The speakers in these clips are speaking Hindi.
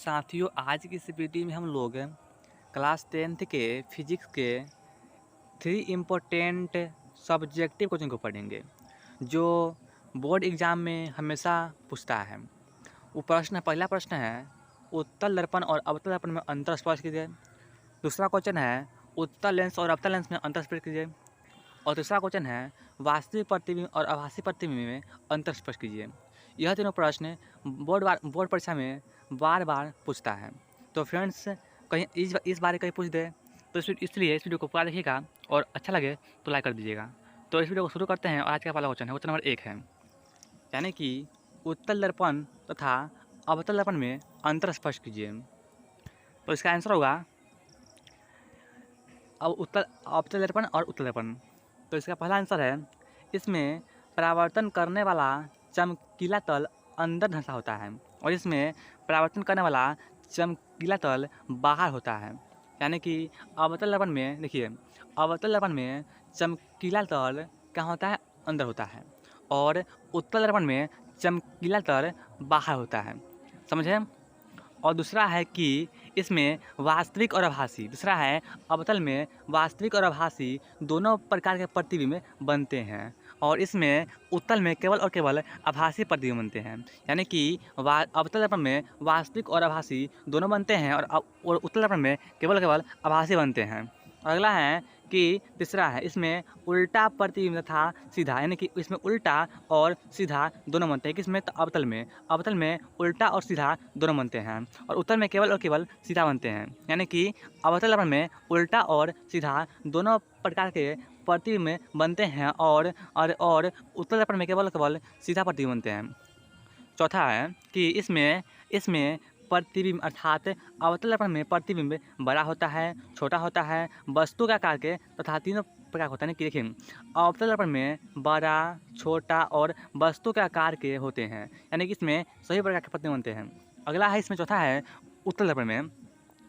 साथियों, आज की इस वीडियो में हम लोग क्लास 10th के फिजिक्स के 3 इम्पोर्टेंट सब्जेक्टिव क्वेश्चन को पढ़ेंगे जो बोर्ड एग्जाम में हमेशा पूछता है। वो प्रश्न पहला प्रश्न है, उत्तल दर्पण और अवतल दर्पण में अंतर स्पष्ट कीजिए। दूसरा क्वेश्चन है, उत्तल लेंस और अवतल लेंस में अंतर स्पष्ट कीजिए। और तीसरा क्वेश्चन है, वास्तविक प्रतिबिंब और आभासी प्रतिबिंब में अंतर स्पष्ट कीजिए। यह तीनों प्रश्न बोर्ड परीक्षा में बार बार पूछता है। तो फ्रेंड्स, कहीं इस बार कहीं पूछ दे तो इसलिए इस वीडियो को पूरा देखिएगा और अच्छा लगे तो लाइक कर दीजिएगा। तो इस वीडियो को शुरू करते हैं और आज का पहला क्वेश्चन है, क्वेश्चन नंबर 1 है, यानी कि उत्तल दर्पण तथा अवतल दर्पण में अंतर स्पष्ट कीजिए। तो इसका आंसर होगा अवतल दर्पण और उत्तल दर्पण। तो इसका पहला आंसर है, इसमें परावर्तन करने वाला चमकीला तल अंदर धंसा होता है और इसमें परावर्तन करने वाला चमकीला तल बाहर होता है। यानी कि अवतल दर्पण में देखिए, अवतल दर्पण में चमकीला तल क्या होता है, अंदर होता है, और उत्तल दर्पण में चमकीला तल बाहर होता है। समझे? और दूसरा है कि इसमें वास्तविक और आभासी, दूसरा है अवतल में वास्तविक और आभासी दोनों प्रकार के प्रतिबिंब बनते हैं और इसमें उत्तल में केवल और केवल आभासी प्रतिबिंब बनते हैं। यानी कि अवतल दर्पण में वास्तविक और आभासी दोनों बनते हैं और उत्तल दर्पण में केवल केवल आभासी बनते हैं। अगला है कि तीसरा है, इसमें उल्टा प्रतिबिंब तथा सीधा, यानी कि इसमें उल्टा और सीधा दोनों बनते हैं। किसमें? तो अवतल में उल्टा और सीधा दोनों बनते हैं और उत्तल में केवल और केवल सीधा बनते हैं। यानी कि अवतल दर्पण में उल्टा और सीधा दोनों प्रकार के प्रतिबिंब बनते हैं और उत्तल दर्पण में केवल केवल सीधा प्रतिबिंब बनते हैं। चौथा है कि इसमें प्रतिबिंब अर्थात अवतल दर्पण में प्रतिबिंब बड़ा होता है, छोटा होता है, वस्तु का आकार के तथा तीनों प्रकार होता है कि देखिए, अवतल दर्पण में बड़ा, छोटा और वस्तु के आकार के होते हैं। यानी कि इसमें सभी प्रकार के प्रतिबिंब बनते हैं। अगला है, इसमें चौथा है, उत्तल दर्पण में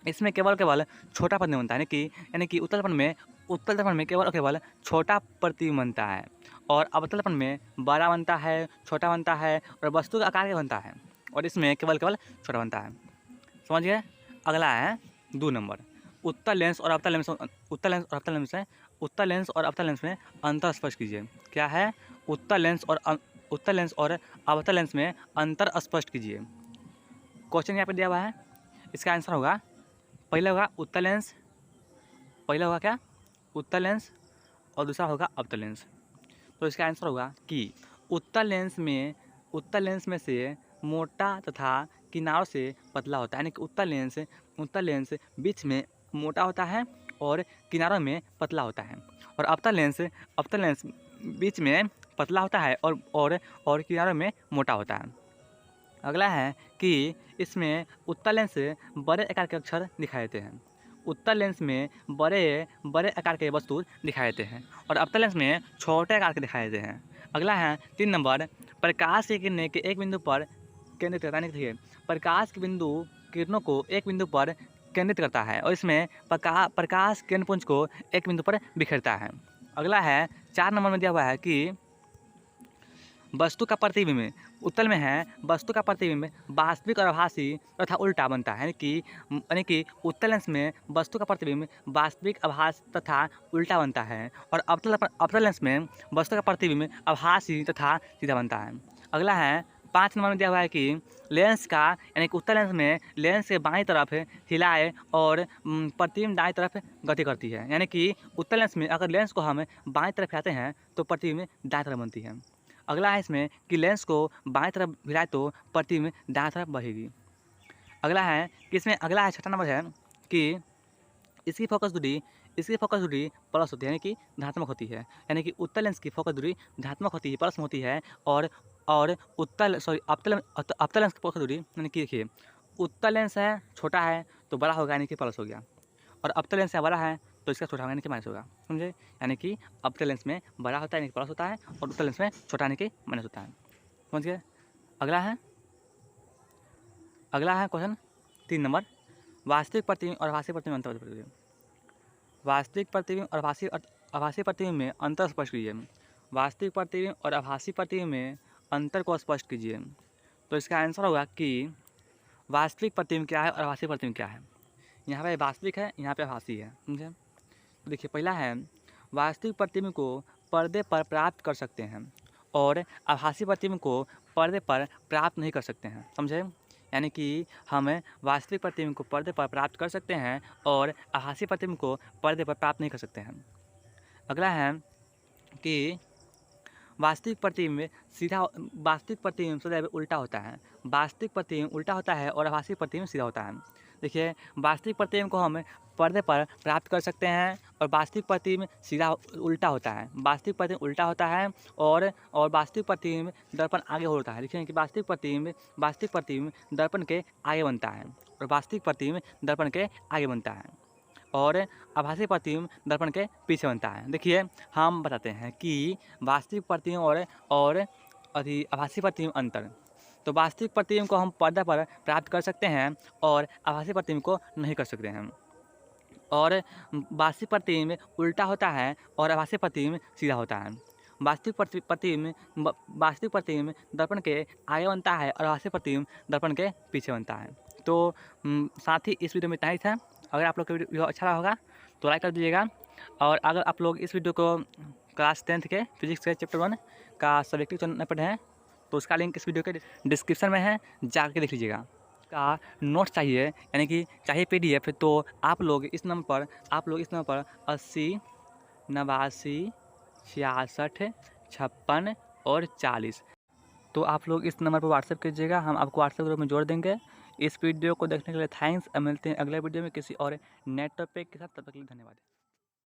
इसमें केवल केवल छोटा प्रतिबिंब बनता है। यानी कि उत्तल दर्पण में केवल और केवल छोटा प्रतिबिंब बनता है और अवतल दर्पण में बड़ा बनता है, छोटा बनता है और वस्तु का आकार के बनता है और इसमें केवल केवल छोटा बनता है। समझ गए? अगला है 2 नंबर, उत्तल लेंस और अवतल लेंस और अवतल लेंस में अंतर स्पष्ट कीजिए। क्या है? उत्तल लेंस और अवतल लेंस में अंतर स्पष्ट कीजिए। क्वेश्चन यहाँ पे दिया हुआ है, इसका आंसर होगा, पहला होगा उत्तल लेंस, पहला होगा क्या? उत्तल लेंस और दूसरा होगा अवतल लेंस। तो इसका आंसर होगा कि उत्तल लेंस में से मोटा तथा किनारों से पतला होता है। यानी कि उत्तल लेंस बीच में मोटा होता है और किनारों में पतला होता है और अवतल लेंस बीच में पतला होता है और किनारों में मोटा होता है। अगला है कि इसमें उत्तल लेंस बड़े आकार के अक्षर दिखाई देते हैं, उत्तल लेंस में बड़े आकार के वस्तु दिखाई देते हैं और अवतल लेंस में छोटे आकार के दिखाई देते हैं। अगला है 3 नंबर, प्रकाश की किरणें के एक बिंदु पर केंद्रित करता है। प्रकाश की किरणों को एक बिंदु पर केंद्रित करता है और इसमें प्रकाश किरणपुंज को एक बिंदु पर बिखेरता है। अगला है 4 नंबर में दिया हुआ है कि वस्तु का प्रतिबिंब उत्तल में है, वस्तु का प्रतिबिंब वास्तविक और आभासी तथा उल्टा बनता है। यानी कि उत्तल लेंस में वस्तु का प्रतिबिंब वास्तविक, आभास तथा उल्टा बनता है और अवतल लेंस में वस्तु का प्रतिबिंब आभासी तथा सीधा बनता है। अगला है 5 नंबर में दिया हुआ है कि लेंस का, यानी कि उत्तल लेंस में लेंस के बाईं तरफ हिलाए और प्रतिबिंब दाईं तरफ गति करती है। यानी कि उत्तल लेंस में अगर लेंस को हम बाईं तरफ हिलाते हैं तो प्रतिबिंब दाईं तरफ बनती है। अगला है इसमें कि लेंस को बाएं तरफ हिलाए तो प्रतिबिंब दाएं तरफ बढ़ेगी। अगला है कि इसमें अगला है 6ठा नंबर है कि इसकी फोकस दूरी प्लस होती है, यानी कि धनात्मक होती है। यानी कि उत्तल लेंस की फोकस दूरी धनात्मक होती है, प्लस में होती है और अवतल लेंस की फोकस दूरी, यानी कि देखिए, उत्तल लेंस है छोटा है तो बड़ा होगा, यानी कि प्लस हो गया, और अवतल लेंस है बड़ा है तो इसका छोटा होगा, यानी कि माइनस होगा। समझे? यानी कि अवतल लेंस में बड़ा होता है यानी कि प्लस होता है और उत्तल लेंस में छोटा यानी कि माइनस होता है। समझ गए? अगला है क्वेश्चन 3 नंबर, वास्तविक प्रतिबिंब और आभासी प्रतिबिंब अंतर कीजिए। वास्तविक प्रतिबिंब और आभासी प्रतिबिंब में अंतर स्पष्ट कीजिए। वास्तविक प्रतिबिंब और आभासी प्रतिबिंब में अंतर को स्पष्ट कीजिए। तो इसका आंसर होगा कि वास्तविक प्रतिबिंब क्या है और आभासी प्रतिबिंब क्या है। यहाँ पे वास्तविक है, यहाँ पे आभासी है, समझे। तो देखिए पहला है वास्तविक प्रतिबिंब को पर्दे पर प्राप्त कर सकते हैं और आभासी प्रतिबिंब को पर्दे पर प्राप्त नहीं कर सकते हैं, समझे। यानी कि हम वास्तविक प्रतिबिंब को पर्दे पर प्राप्त कर सकते हैं और आभासी प्रतिबिंब को पर्दे पर प्राप्त नहीं कर सकते हैं। अगला है कि वास्तविक प्रतिबिंब सदैव उल्टा होता है। वास्तविक प्रतिबिंब उल्टा होता है और आभासी प्रतिबिंब सीधा होता है। देखिए वास्तविक प्रतिबिंब को हम पर्दे पर प्राप्त कर सकते हैं और वास्तविक प्रतिबिंब सीधा उल्टा होता है। वास्तविक प्रतिबिंब उल्टा होता है और वास्तविक प्रतिबिंब दर्पण आगे होता है। देखिए कि वास्तविक प्रतिबिंब दर्पण के आगे बनता है और वास्तविक प्रतिबिंब दर्पण के आगे बनता है और आभासी प्रतिबिंब दर्पण के पीछे बनता है। देखिए हम बताते हैं कि वास्तविक प्रतिबिंब और आभासी प्रतिबिंब अंतर। तो वास्तविक प्रतिबिंब को हम पर्दा पर प्राप्त कर सकते हैं और आभासी प्रतिबिंब को नहीं कर सकते हैं। और वास्तविक प्रतिबिंब उल्टा होता है और आभासी प्रतिबिंब सीधा होता है। वास्तविक प्रतिबिंब दर्पण के आगे बनता है और आभासी प्रतिबिंब दर्पण के पीछे बनता है। तो साथ ही इस वीडियो में इतना ही था। अगर आप लोग को वीडियो अच्छा लगा होगा तो लाइक कर दीजिएगा और अगर आप लोग इस वीडियो को क्लास 10th के फिजिक्स के चैप्टर 1 का सब्जेक्टिव चैनल पढ़े हैं तो उसका लिंक इस वीडियो के डिस्क्रिप्शन में है, जाकर देख लीजिएगा। का नोट्स चाहिए यानी कि चाहिए PDF तो आप लोग इस नंबर पर 80 89 66 56 और 40 तो आप लोग इस नंबर पर व्हाट्सएप कीजिएगा। हम आपको व्हाट्सएप ग्रुप में जोड़ देंगे। इस वीडियो को देखने के लिए थैंक्स। मिलते हैं अगले वीडियो में किसी और नए टॉपिक के साथ। तब तक के लिए धन्यवाद।